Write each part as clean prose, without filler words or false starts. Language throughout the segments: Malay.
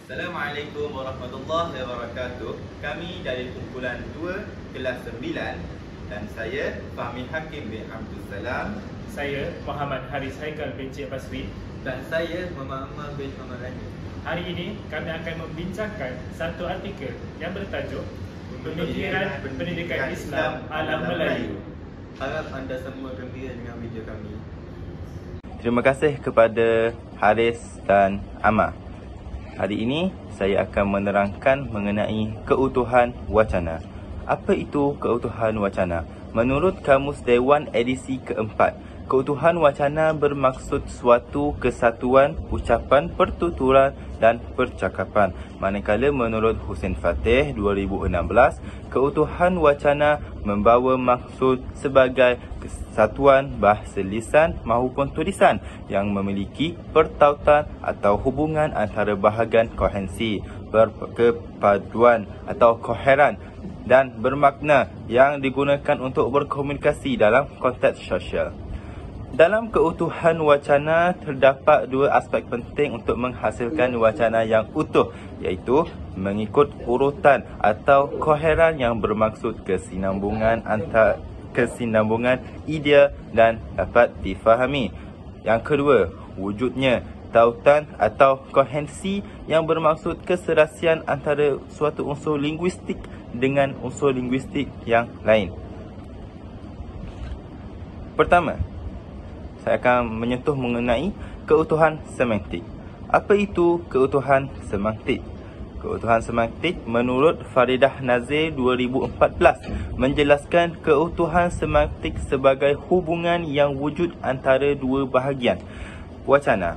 Assalamualaikum warahmatullahi wabarakatuh. Kami dari kumpulan 2 kelas 9 dan saya Fahmi Hakim bin Abdul Salam. Saya Muhammad Haris Haikal bin Cik Basri. Dan saya Muhammad Ammar bin Muhammad Rani. Hari ini kami akan membincangkan satu artikel yang bertajuk Pemikiran Pendidikan Islam ala Melayu. Harap anda semua gembira dengan video kami. Terima kasih kepada Haris dan Ammar. Hari ini saya akan menerangkan mengenai keutuhan wacana. Apa itu keutuhan wacana? Menurut Kamus Dewan edisi keempat, keutuhan wacana bermaksud suatu kesatuan ucapan, pertuturan dan percakapan. Manakala menurut Husain Fatih 2016, keutuhan wacana membawa maksud sebagai kesatuan bahasa lisan maupun tulisan yang memiliki pertautan atau hubungan antara bahagian kohensi, berkepaduan atau koheran dan bermakna yang digunakan untuk berkomunikasi dalam konteks sosial. Dalam keutuhan wacana terdapat dua aspek penting untuk menghasilkan wacana yang utuh, iaitu mengikut urutan atau koheran yang bermaksud kesinambungan idea dan dapat difahami. Yang kedua, wujudnya tautan atau kohensi yang bermaksud keserasian antara suatu unsur linguistik dengan unsur linguistik yang lain. Pertama, saya akan menyentuh mengenai keutuhan semantik. Apa itu keutuhan semantik? Keutuhan semantik menurut Faridah Nazir 2014 menjelaskan keutuhan semantik sebagai hubungan yang wujud antara dua bahagian wacana.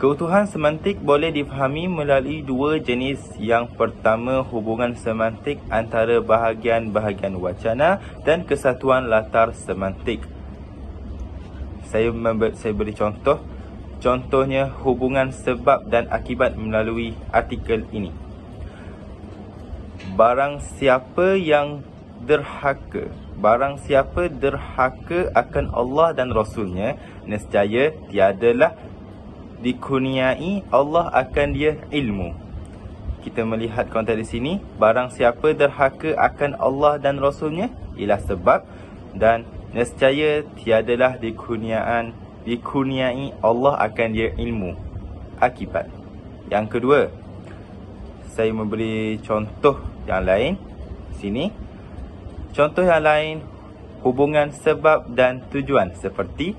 Keutuhan semantik boleh difahami melalui dua jenis. Yang pertama, hubungan semantik antara bahagian-bahagian wacana dan kesatuan latar semantik. Saya beri contoh. Contohnya hubungan sebab dan akibat melalui artikel ini. Barang siapa derhaka akan Allah dan Rasulnya, nescaya tiadalah dikurniai Allah akan dia ilmu. Kita melihat konteks di sini, barang siapa derhaka akan Allah dan Rasulnya ialah sebab, dan nescaya tiadalah dikurniai Allah akan dia ilmu, akibat. Yang kedua, saya memberi contoh yang lain sini. Contoh yang lain, hubungan sebab dan tujuan, seperti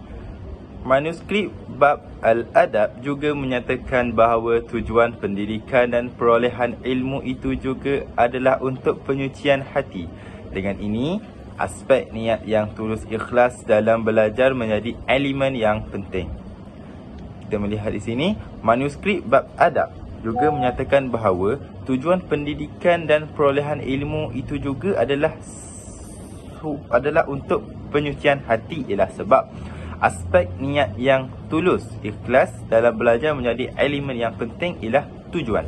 manuskrip bab Al-Adab juga menyatakan bahawa tujuan pendidikan dan perolehan ilmu itu juga adalah untuk penyucian hati. Dengan ini, aspek niat yang tulus ikhlas dalam belajar menjadi elemen yang penting. Kita melihat di sini, manuskrip bab adab juga menyatakan bahawa tujuan pendidikan dan perolehan ilmu itu juga adalah untuk penyucian hati, ialah sebab. Aspek niat yang tulus ikhlas dalam belajar menjadi elemen yang penting, ialah tujuan.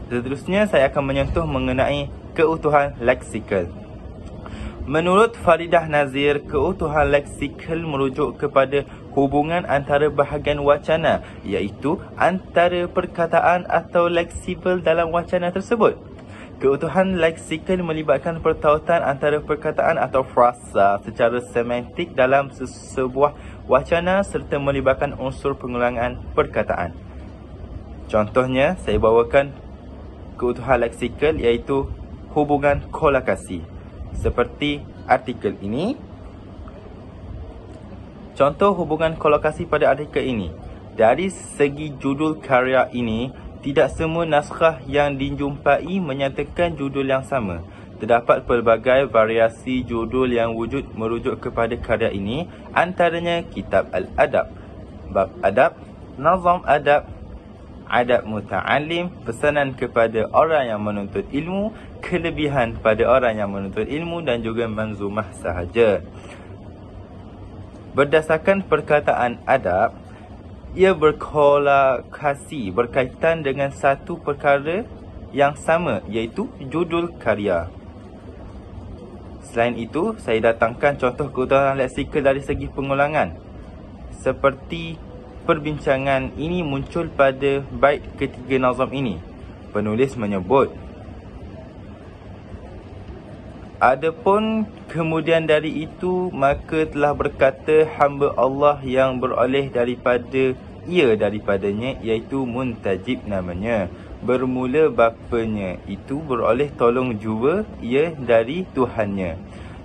Seterusnya saya akan menyentuh mengenai keutuhan leksikal. Menurut Faridah Nazir, keutuhan leksikal merujuk kepada hubungan antara bahagian wacana, iaitu antara perkataan atau leksibel dalam wacana tersebut. Keutuhan leksikal melibatkan pertautan antara perkataan atau frasa secara semantik dalam sebuah wacana serta melibatkan unsur pengulangan perkataan. Contohnya, saya bawakan keutuhan leksikal iaitu hubungan kolokasi. Seperti artikel ini. Contoh hubungan kolokasi pada artikel ini. Dari segi judul karya ini, tidak semua naskah yang dijumpai menyatakan judul yang sama. Terdapat pelbagai variasi judul yang wujud merujuk kepada karya ini, antaranya Kitab Al-Adab, Bab Adab, Nazam Adab, Adab Muta'alim, pesanan kepada orang yang menuntut ilmu, kelebihan pada orang yang menuntut ilmu, dan juga manzumah sahaja. Berdasarkan perkataan adab, ia berkolokasi berkaitan dengan satu perkara yang sama, iaitu judul karya. Selain itu, saya datangkan contoh keutuhan leksikal dari segi pengulangan. Seperti perbincangan ini muncul pada bait ketiga nazam ini. Penulis menyebut, adapun kemudian dari itu, maka telah berkata hamba Allah yang beroleh daripadanya, iaitu Muntajib namanya. Bermula bapanya itu beroleh tolong jua ia dari Tuhannya.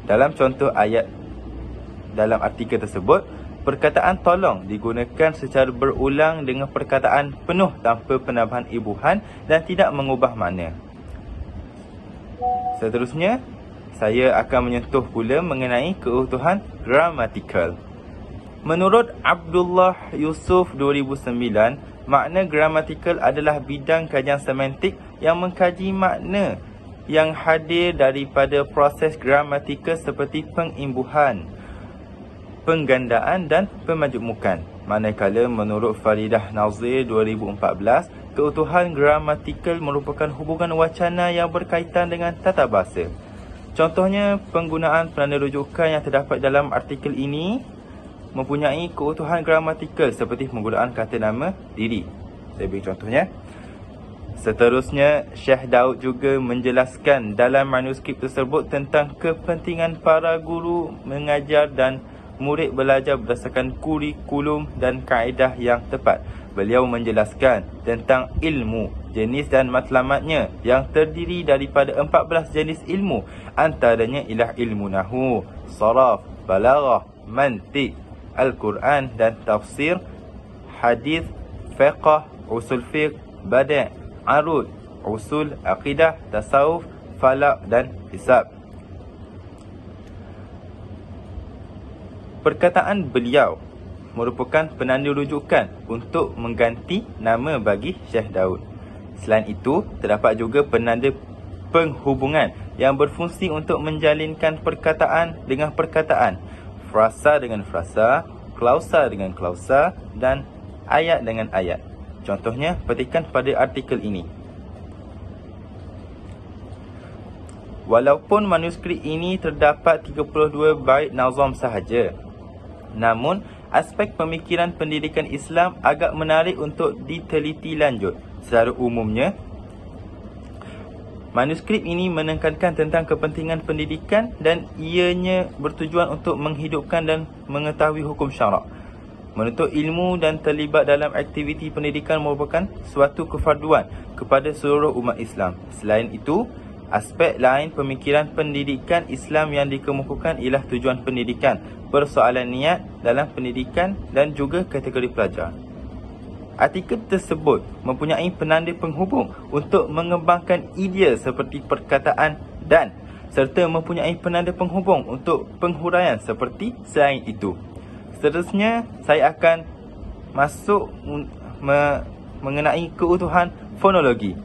Dalam contoh ayat dalam artikel tersebut, perkataan tolong digunakan secara berulang dengan perkataan penuh tanpa penambahan ibuhan dan tidak mengubah makna. Seterusnya, saya akan menyentuh pula mengenai keutuhan gramatikal. Menurut Abdullah Yusuf 2009, makna gramatikal adalah bidang kajian semantik yang mengkaji makna yang hadir daripada proses gramatikal seperti pengimbuhan, penggandaan dan pemajmukan. Manakala menurut Faridah Nazir 2014, keutuhan gramatikal merupakan hubungan wacana yang berkaitan dengan tata bahasa. Contohnya, penggunaan penanda rujukan yang terdapat dalam artikel ini mempunyai keutuhan gramatikal seperti penggunaan kata nama diri. Saya beri contohnya. Seterusnya, Syekh Daud juga menjelaskan dalam manuskrip tersebut tentang kepentingan para guru mengajar dan murid belajar berdasarkan kurikulum dan kaedah yang tepat. Beliau menjelaskan tentang ilmu, jenis dan matlamatnya yang terdiri daripada 14 jenis ilmu. Antaranya ialah ilmu nahwu, saraf, balaghah, mantiq, Al-Quran dan tafsir, hadis, fiqh, usul fiqh, bada', arud, usul, aqidah, tasawuf, falak dan hisab. Perkataan beliau merupakan penanda rujukan untuk mengganti nama bagi Syekh Daud. Selain itu, terdapat juga penanda penghubungan yang berfungsi untuk menjalinkan perkataan dengan perkataan, frasa dengan frasa, klausa dengan klausa dan ayat dengan ayat. Contohnya, petikan pada artikel ini. Walaupun manuskrip ini terdapat 32 bait nazam sahaja, namun aspek pemikiran pendidikan Islam agak menarik untuk diteliti lanjut. Secara umumnya, manuskrip ini menekankan tentang kepentingan pendidikan dan ianya bertujuan untuk menghidupkan dan mengetahui hukum syarak. Menuntut ilmu dan terlibat dalam aktiviti pendidikan merupakan suatu kefarduan kepada seluruh umat Islam. Selain itu, aspek lain pemikiran pendidikan Islam yang dikemukakan ialah tujuan pendidikan, persoalan niat dalam pendidikan dan juga kategori pelajar. Artikel tersebut mempunyai penanda penghubung untuk mengembangkan idea seperti perkataan dan serta mempunyai penanda penghubung untuk penghuraian seperti selain itu. Seterusnya, saya akan masuk mengenai keutuhan fonologi.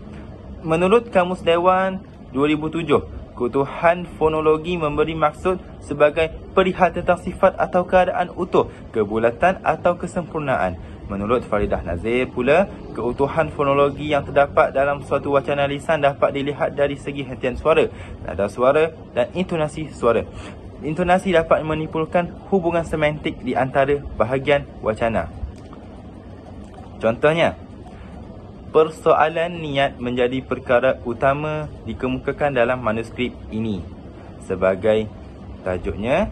Menurut Kamus Dewan 2007, keutuhan fonologi memberi maksud sebagai perihal tentang sifat atau keadaan utuh, kebulatan atau kesempurnaan. Menurut Faridah Nazir pula, keutuhan fonologi yang terdapat dalam suatu wacana lisan dapat dilihat dari segi hentian suara, nada suara dan intonasi suara. Intonasi dapat menimbulkan hubungan semantik di antara bahagian wacana. Contohnya, persoalan niat menjadi perkara utama dikemukakan dalam manuskrip ini. Sebagai tajuknya,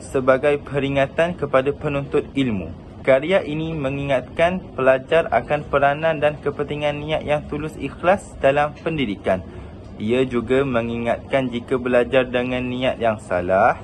sebagai peringatan kepada penuntut ilmu. Karya ini mengingatkan pelajar akan peranan dan kepentingan niat yang tulus ikhlas dalam pendidikan. Ia juga mengingatkan jika belajar dengan niat yang salah,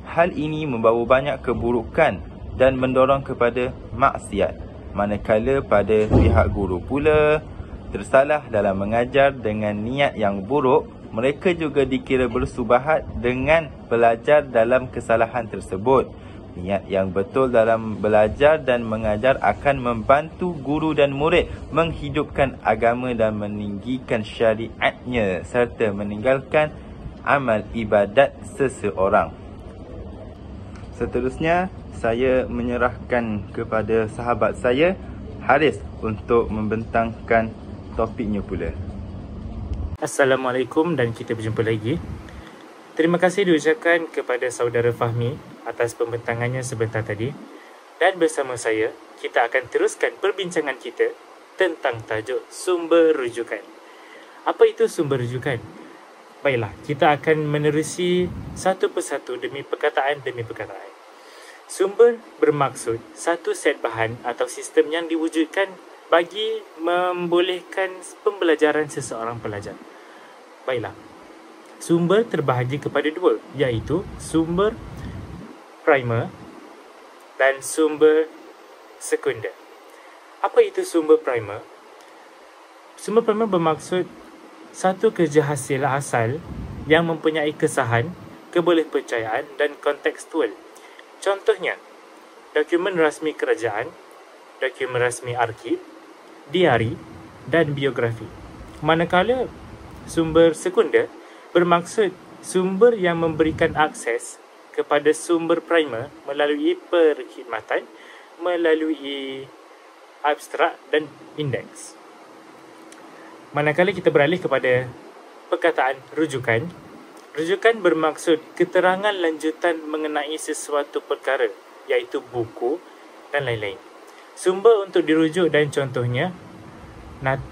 hal ini membawa banyak keburukan dan mendorong kepada maksiat. Manakala pada pihak guru pula tersalah dalam mengajar dengan niat yang buruk, mereka juga dikira bersubahat dengan belajar dalam kesalahan tersebut. Niat yang betul dalam belajar dan mengajar akan membantu guru dan murid menghidupkan agama dan meninggikan syariatnya serta meninggalkan amal ibadat seseorang. Seterusnya, saya menyerahkan kepada sahabat saya, Haris, untuk membentangkan topiknya pula. Assalamualaikum dan kita berjumpa lagi. Terima kasih diucapkan kepada saudara Fahmi atas pembentangannya sebentar tadi. Dan bersama saya, kita akan teruskan perbincangan kita tentang tajuk sumber rujukan. Apa itu sumber rujukan? Baiklah, kita akan menerusi satu persatu demi perkataan. Sumber bermaksud satu set bahan atau sistem yang diwujudkan bagi membolehkan pembelajaran seseorang pelajar. Baiklah, sumber terbahagi kepada dua, iaitu sumber primer dan sumber sekunder. Apa itu sumber primer? Sumber primer bermaksud satu kerja hasil asal yang mempunyai kesahan, kebolehpercayaan dan kontekstual. Contohnya, dokumen rasmi kerajaan, dokumen rasmi arsip, diari dan biografi. Manakala sumber sekunder bermaksud sumber yang memberikan akses kepada sumber primer melalui perkhidmatan, melalui abstrak dan indeks. Manakala kita beralih kepada perkataan rujukan, rujukan bermaksud keterangan lanjutan mengenai sesuatu perkara, iaitu buku dan lain-lain. Sumber untuk dirujuk dan contohnya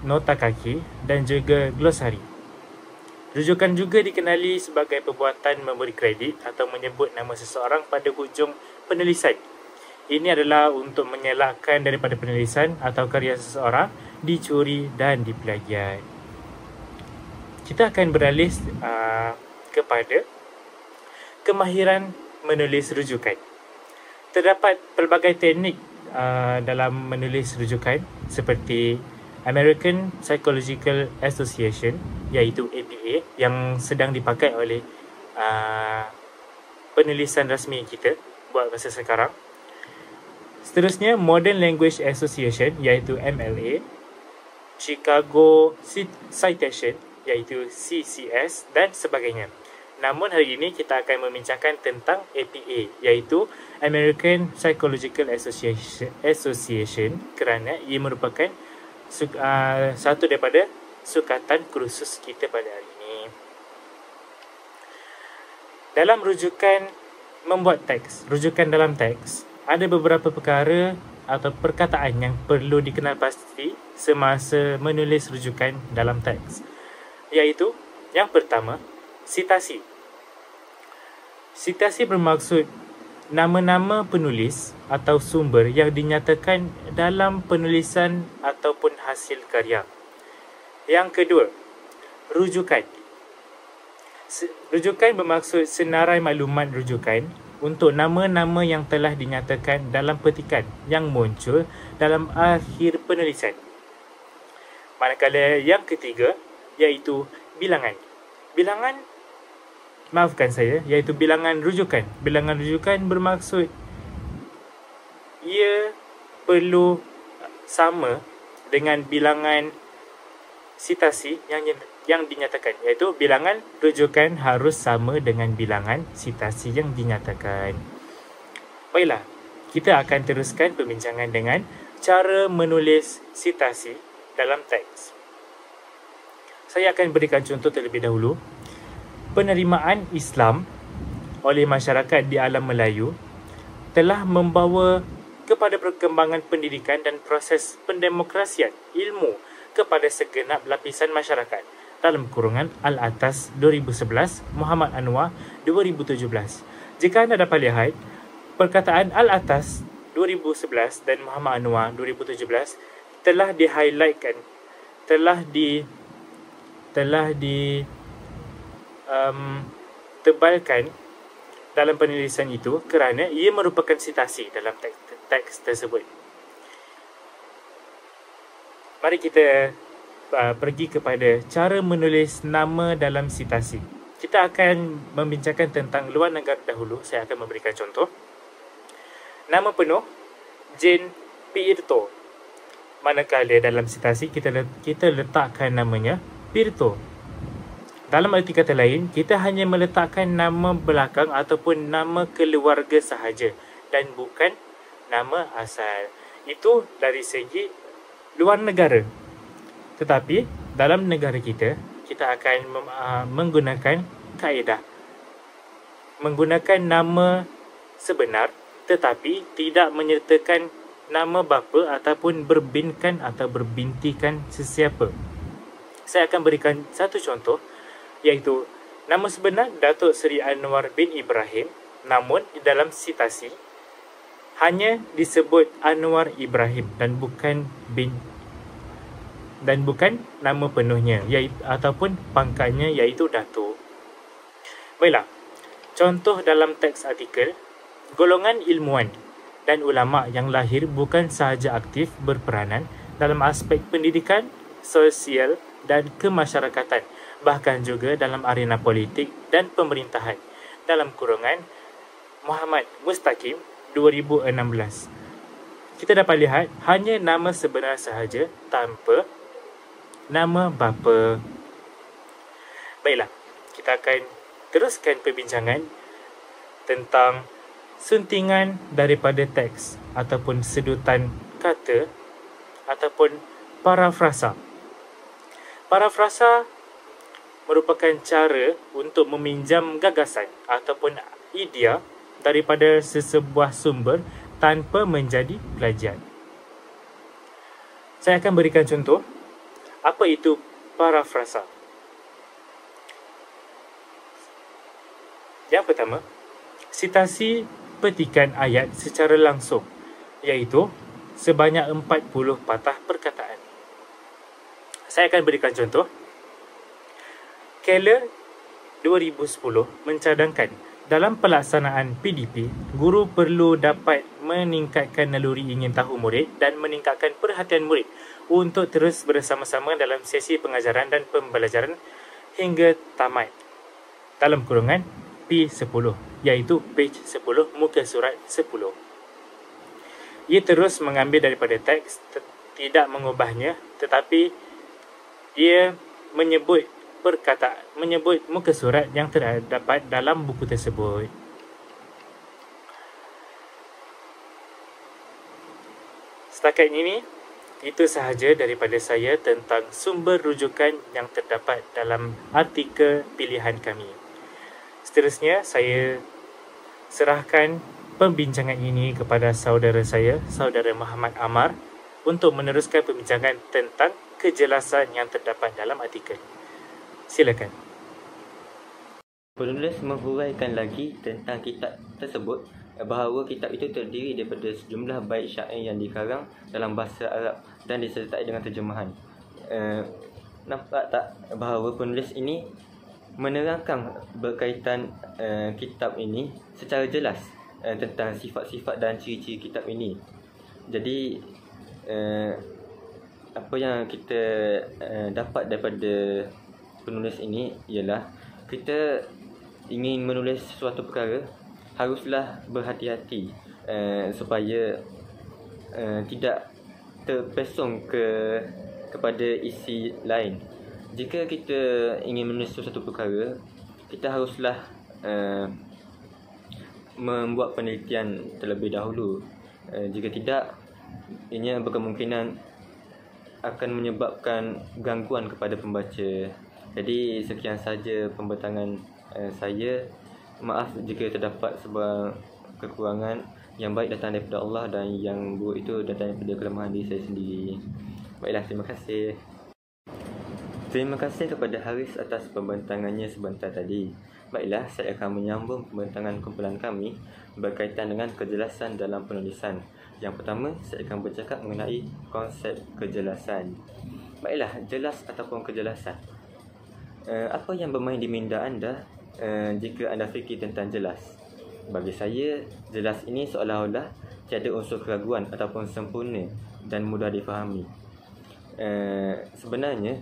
nota kaki dan juga glosari. Rujukan juga dikenali sebagai perbuatan memberi kredit atau menyebut nama seseorang pada hujung penulisan. Ini adalah untuk mengelakkan daripada penulisan atau karya seseorang dicuri dan diplagiat. Kita akan beralih kepada kemahiran menulis rujukan. Terdapat pelbagai teknik dalam menulis rujukan seperti American Psychological Association, iaitu APA, yang sedang dipakai oleh penulisan rasmi kita buat masa sekarang. Seterusnya, Modern Language Association, iaitu MLA, Chicago Citation, iaitu CCS dan sebagainya. Namun hari ini kita akan membincangkan tentang APA, iaitu American Psychological Association, kerana ia merupakan satu daripada sukatan kursus kita pada hari ini. Dalam rujukan membuat teks, rujukan dalam teks, ada beberapa perkara atau perkataan yang perlu dikenal pasti semasa menulis rujukan dalam teks, iaitu yang pertama, sitasi. Sitasi bermaksud nama-nama penulis atau sumber yang dinyatakan dalam penulisan ataupun hasil karya. Yang kedua, rujukan. Rujukan bermaksud senarai maklumat rujukan untuk nama-nama yang telah dinyatakan dalam petikan yang muncul dalam akhir penulisan. Manakala yang ketiga, iaitu bilangan. Iaitu bilangan rujukan. Bilangan rujukan bermaksud ia perlu sama dengan bilangan sitasi yang dinyatakan, iaitu bilangan rujukan harus sama dengan bilangan sitasi yang dinyatakan. Baiklah, kita akan teruskan perbincangan dengan cara menulis sitasi dalam teks. Saya akan berikan contoh terlebih dahulu. Penerimaan Islam oleh masyarakat di alam Melayu telah membawa kepada perkembangan pendidikan dan proses pendemokrasian ilmu kepada segenap lapisan masyarakat. Dalam kurungan Al-Atas 2011, Muhammad Anwar 2017. Jika anda dapat lihat, perkataan Al-Atas 2011 dan Muhammad Anwar 2017 telah di-highlightkan, telah tebalkan dalam penulisan itu kerana ia merupakan sitasi dalam teks tersebut. Mari kita pergi kepada cara menulis nama dalam sitasi. Kita akan membincangkan tentang luar negara dahulu. Saya akan memberikan contoh. Nama penuh Jane Pirto. Manakala dalam sitasi kita letakkan namanya Pirto. Dalam arti kata lain, kita hanya meletakkan nama belakang ataupun nama keluarga sahaja dan bukan nama asal. Itu dari segi luar negara. Tetapi dalam negara kita akan menggunakan kaedah. Menggunakan nama sebenar tetapi tidak menyertakan nama bapa ataupun berbinkan atau berbintikan sesiapa. Saya akan berikan satu contoh, iaitu nama sebenar Datuk Seri Anwar bin Ibrahim, namun di dalam sitasi hanya disebut Anwar Ibrahim dan bukan nama penuhnya ataupun pangkatnya iaitu Datuk. Baiklah, contoh dalam teks artikel, golongan ilmuwan dan ulama yang lahir bukan sahaja aktif berperanan dalam aspek pendidikan, sosial dan kemasyarakatan, bahkan juga dalam arena politik dan pemerintahan. Dalam kurungan Muhammad Mustaqim 2016. Kita dapat lihat hanya nama sebenar sahaja tanpa nama bapa. Baiklah, kita akan teruskan perbincangan tentang suntingan daripada teks ataupun sedutan kata ataupun parafrasa. Parafrasa merupakan cara untuk meminjam gagasan ataupun idea daripada sesebuah sumber tanpa menjadi plagiat. Saya akan berikan contoh. Apa itu parafrasa? Yang pertama, sitasi petikan ayat secara langsung, iaitu sebanyak 40 patah perkataan. Saya akan berikan contoh. Keller 2010 mencadangkan dalam pelaksanaan PDP, guru perlu dapat meningkatkan naluri ingin tahu murid dan meningkatkan perhatian murid untuk terus bersama-sama dalam sesi pengajaran dan pembelajaran hingga tamat. Dalam kurungan P10, iaitu page 10, muka surat 10. Ia terus mengambil daripada teks, tidak mengubahnya, tetapi ia menyebut muka surat yang terdapat dalam buku tersebut. Setakat ini, itu sahaja daripada saya tentang sumber rujukan yang terdapat dalam artikel pilihan kami. Seterusnya, saya serahkan pembincangan ini kepada saudara saya, saudara Muhammad Amar, untuk meneruskan pembincangan tentang kejelasan yang terdapat dalam artikel. Silakan. Penulis menghuraikan lagi tentang kitab tersebut bahawa kitab itu terdiri daripada sejumlah bait syair yang dikarang dalam bahasa Arab dan disertai dengan terjemahan. Nampak tak bahawa penulis ini menerangkan berkaitan kitab ini secara jelas tentang sifat-sifat dan ciri-ciri kitab ini. Jadi apa yang kita dapat daripada penulis ini ialah kita ingin menulis sesuatu perkara, haruslah berhati-hati supaya tidak terpesong kepada isi lain. Jika kita ingin menulis sesuatu perkara, kita haruslah membuat penelitian terlebih dahulu. Jika tidak, ianya berkemungkinan akan menyebabkan gangguan kepada pembaca. Jadi sekian saja pembentangan saya. Maaf jika terdapat sebuah kekurangan. Yang baik datang daripada Allah dan yang buruk itu datang daripada kelemahan diri saya sendiri. Baiklah, terima kasih. Terima kasih kepada Haris atas pembentangannya sebentar tadi. Baiklah, saya akan menyambung pembentangan kumpulan kami berkaitan dengan kejelasan dalam penulisan. Yang pertama, saya akan bercakap mengenai konsep kejelasan. Baiklah, jelas ataupun kejelasan. Apa yang bermain di minda anda jika anda fikir tentang jelas? Bagi saya, jelas ini seolah-olah tiada unsur keraguan ataupun sempurna dan mudah difahami. Sebenarnya,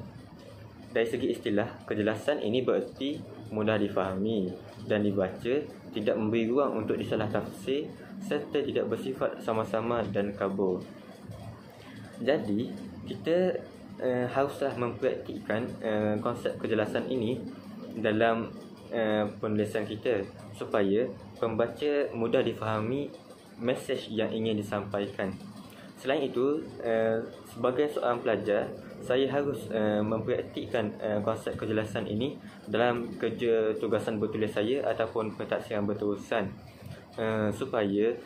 dari segi istilah, kejelasan ini bererti mudah difahami dan dibaca, tidak memberi ruang untuk disalah tafsir serta tidak bersifat sama-sama dan kabur. Jadi, kita haruslah mempraktikkan konsep kejelasan ini dalam penulisan kita supaya pembaca mudah difahami mesej yang ingin disampaikan. Selain itu, sebagai seorang pelajar, saya harus mempraktikkan konsep kejelasan ini dalam kerja tugasan bertulis saya ataupun pentadsiran berterusan. supaya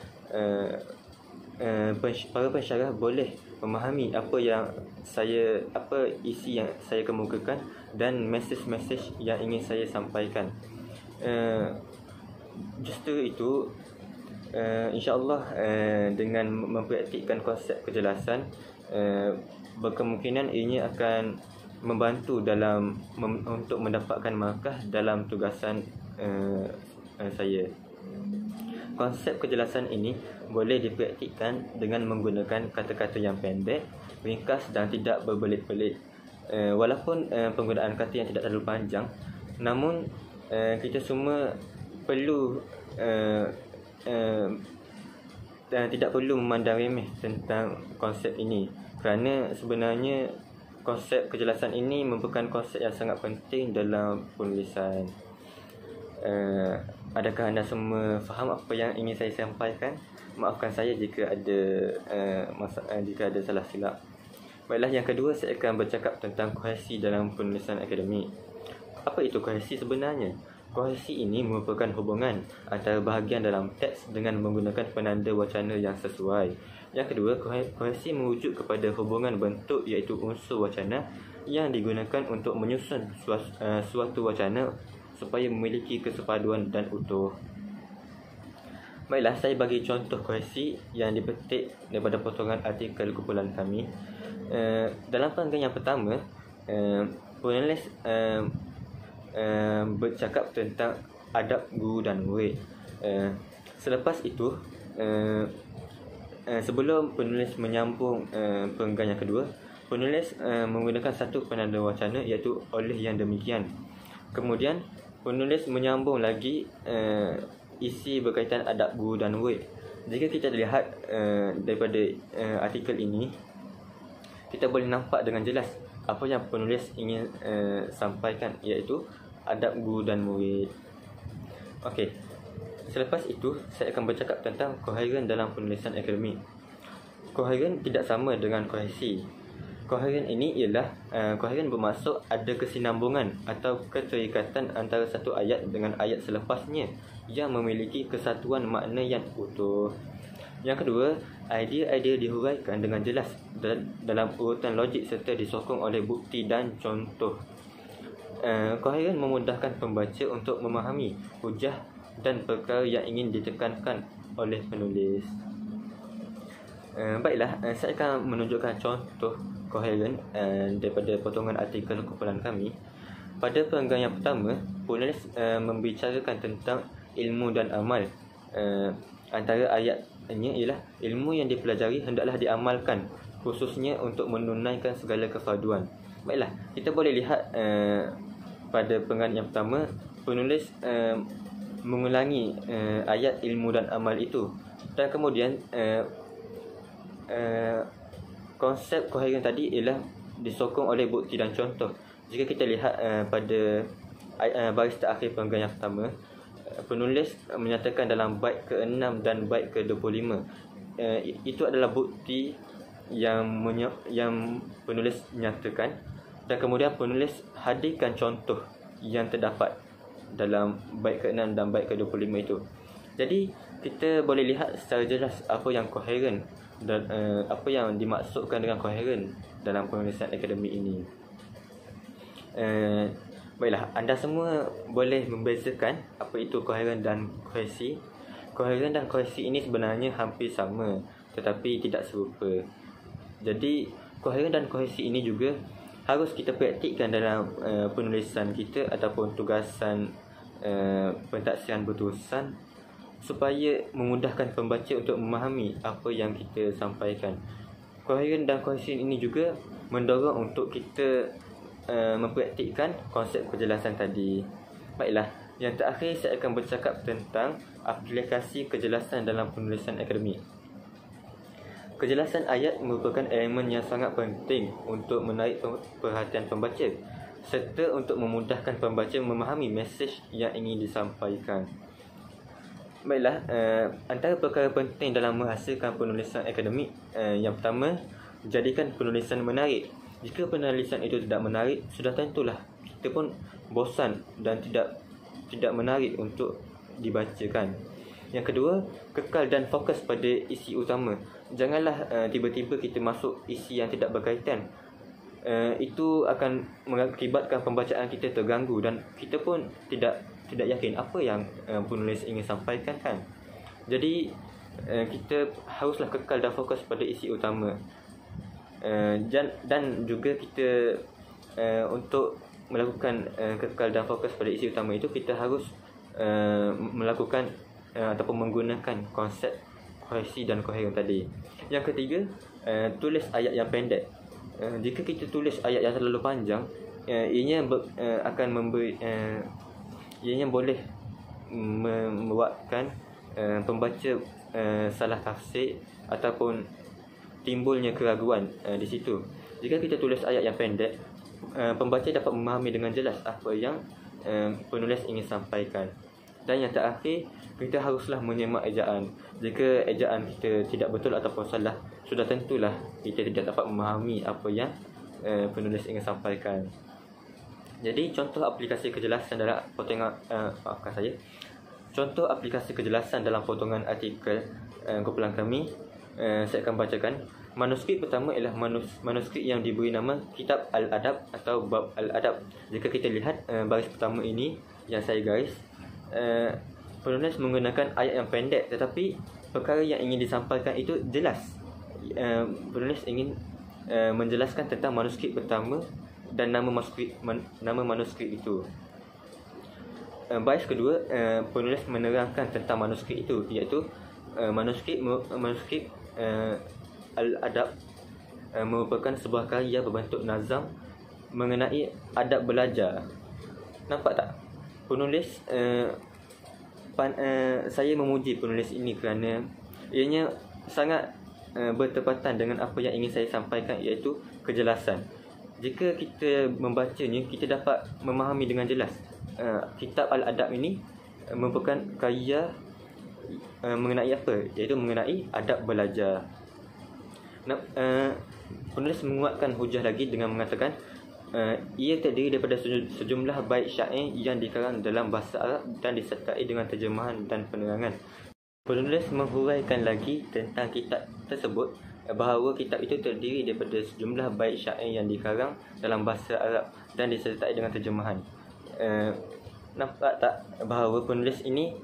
para pensyarah boleh memahami apa isi yang saya kemukakan dan mesej-mesej yang ingin saya sampaikan. Justru itu, insya-Allah dengan mempraktikkan konsep kejelasan, berkemungkinan ianya akan membantu untuk mendapatkan markah dalam tugasan saya. Konsep kejelasan ini boleh dipraktikkan dengan menggunakan kata-kata yang pendek, ringkas dan tidak berbelit-belit. Walaupun penggunaan kata yang tidak terlalu panjang, namun kita semua perlu tidak perlu memandang remeh tentang konsep ini, kerana sebenarnya konsep kejelasan ini merupakan konsep yang sangat penting dalam penulisan. Adakah anda semua faham apa yang ingin saya sampaikan? Maafkan saya jika ada salah silap. Baiklah, yang kedua saya akan bercakap tentang kohesi dalam penulisan akademik. Apa itu kohesi sebenarnya? Kohesi ini merupakan hubungan antara bahagian dalam teks dengan menggunakan penanda wacana yang sesuai. Yang kedua, kohesi merujuk kepada hubungan bentuk, iaitu unsur wacana yang digunakan untuk menyusun suatu wacana supaya memiliki kesepaduan dan utuh. Baiklah, saya bagi contoh kohesi yang dipetik daripada potongan artikel kumpulan kami. Dalam panggilan yang pertama, penulis bercakap tentang adab guru dan murid. Selepas itu, sebelum penulis menyambung penggalan yang kedua, penulis menggunakan satu penanda wacana, iaitu oleh yang demikian. Kemudian penulis menyambung lagi isi berkaitan adab guru dan murid. Jika kita lihat daripada artikel ini, kita boleh nampak dengan jelas apa yang penulis ingin sampaikan, iaitu adab guru dan murid. Okey. Selepas itu, saya akan bercakap tentang koheren dalam penulisan akademik. Koheren tidak sama dengan kohesi. Koheren ini ialah koheren bermaksud ada kesinambungan atau keterikatan antara satu ayat dengan ayat selepasnya yang memiliki kesatuan makna yang utuh. Yang kedua, idea-idea dihuraikan dengan jelas dalam urutan logik serta disokong oleh bukti dan contoh. Koheren memudahkan pembaca untuk memahami hujah dan perkara yang ingin ditekankan oleh penulis. Baiklah, saya akan menunjukkan contoh koheren daripada potongan artikel kumpulan kami. Pada perenggan yang pertama, penulis membicarakan tentang ilmu dan amal. Antara ayatnya ialah ilmu yang dipelajari hendaklah diamalkan, khususnya untuk menunaikan segala kefarduan. Baiklah, kita boleh lihat pada perenggan yang pertama, penulis mengulangi ayat ilmu dan amal itu, dan kemudian konsep koheren tadi ialah disokong oleh bukti dan contoh. Jika kita lihat pada baris terakhir perenggan yang pertama, penulis menyatakan dalam bait ke-6 dan bait ke-25, itu adalah bukti yang penulis nyatakan, dan kemudian penulis hadirkan contoh yang terdapat dalam bait ke-6 dan bait ke-25 itu. Jadi kita boleh lihat secara jelas apa yang koheren dan apa yang dimaksudkan dengan koheren dalam penulisan akademik ini. Baiklah, anda semua boleh membezakan apa itu koheren dan kohesi. Koheren dan kohesi ini sebenarnya hampir sama, tetapi tidak serupa. Jadi koheren dan kohesi ini juga harus kita praktikkan dalam penulisan kita ataupun tugasan pentaksiran berterusan, supaya memudahkan pembaca untuk memahami apa yang kita sampaikan. Koheren dan kohesi ini juga mendorong untuk kita mempraktikkan konsep kejelasan tadi. Baiklah, yang terakhir saya akan bercakap tentang aplikasi kejelasan dalam penulisan akademik. Kejelasan ayat merupakan elemen yang sangat penting untuk menarik perhatian pembaca serta untuk memudahkan pembaca memahami mesej yang ingin disampaikan. Baiklah, antara perkara penting dalam menghasilkan penulisan akademik, yang pertama, jadikan penulisan menarik. Jika penulisan itu tidak menarik, sudah tentulah kita pun bosan dan tidak menarik untuk dibacakan. Yang kedua, kekal dan fokus pada isi utama. Janganlah tiba-tiba kita masuk isi yang tidak berkaitan. Itu akan mengakibatkan pembacaan kita terganggu dan kita pun tidak yakin apa yang penulis ingin sampaikan kan. Jadi kita haruslah kekal dan fokus pada isi utama. Dan juga kita untuk melakukan kekal dan fokus pada isi utama itu, kita harus melakukan ataupun menggunakan konsep kohesi dan koheren tadi. Yang ketiga, tulis ayat yang pendek. Jika kita tulis ayat yang terlalu panjang, ianya akan memberi ianya boleh membuatkan pembaca salah tafsir ataupun timbulnya keraguan di situ. Jika kita tulis ayat yang pendek, pembaca dapat memahami dengan jelas apa yang penulis ingin sampaikan. Dan yang terakhir, kita haruslah menyemak ejaan. Jika ejaan kita tidak betul ataupun salah, sudah tentulah kita tidak dapat memahami apa yang penulis ingin sampaikan. Jadi contoh aplikasi kejelasan dalam potongan contoh aplikasi kejelasan dalam potongan artikel kumpulan kami, saya akan bacakan. Manuskrip pertama ialah manuskrip yang diberi nama Kitab Al-Adab atau Bab Al-Adab. Jika kita lihat baris pertama ini yang saya garis, penulis menggunakan ayat yang pendek, tetapi perkara yang ingin disampaikan itu jelas. Penulis ingin menjelaskan tentang manuskrip pertama dan nama manuskrip itu. Baris kedua, penulis menerangkan tentang manuskrip itu, iaitu manuskrip Al-Adab merupakan sebuah karya berbentuk nazam mengenai adab belajar. Nampak tak? Penulis saya memuji penulis ini kerana ianya sangat bertepatan dengan apa yang ingin saya sampaikan, iaitu kejelasan. Jika kita membacanya, kita dapat memahami dengan jelas. Kitab Al-Adab ini merupakan karya mengenai apa? Iaitu mengenai adab belajar. Penulis menguatkan hujah lagi dengan mengatakan ia terdiri daripada sejumlah bait syair yang dikarang dalam bahasa Arab dan disertai dengan terjemahan dan penerangan. Penulis menghuraikan lagi tentang kitab tersebut, bahawa kitab itu terdiri daripada sejumlah bait syair yang dikarang dalam bahasa Arab dan disertai dengan terjemahan. Nampak tak bahawa penulis ini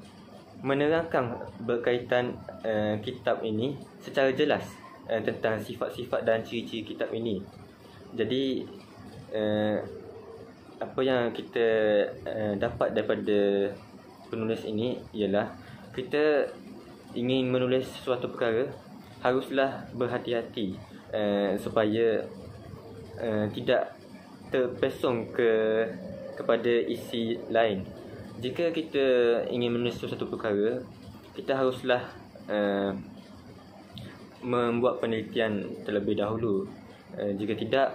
menerangkan berkaitan kitab ini secara jelas tentang sifat-sifat dan ciri-ciri kitab ini. Jadi apa yang kita dapat daripada penulis ini ialah kita ingin menulis sesuatu perkara, haruslah berhati-hati supaya tidak terpesong kepada isi lain. Jika kita ingin menulis sesuatu perkara, kita haruslah membuat penelitian terlebih dahulu. Jika tidak,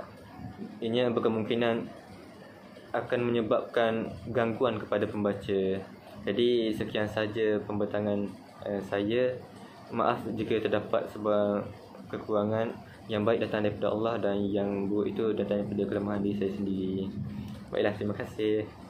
ianya berkemungkinan akan menyebabkan gangguan kepada pembaca. Jadi sekian saja pembentangan saya. Maaf jika terdapat sebuah kekurangan. Yang baik datang daripada Allah dan yang buruk itu datang daripada kelemahan diri saya sendiri. Baiklah, terima kasih.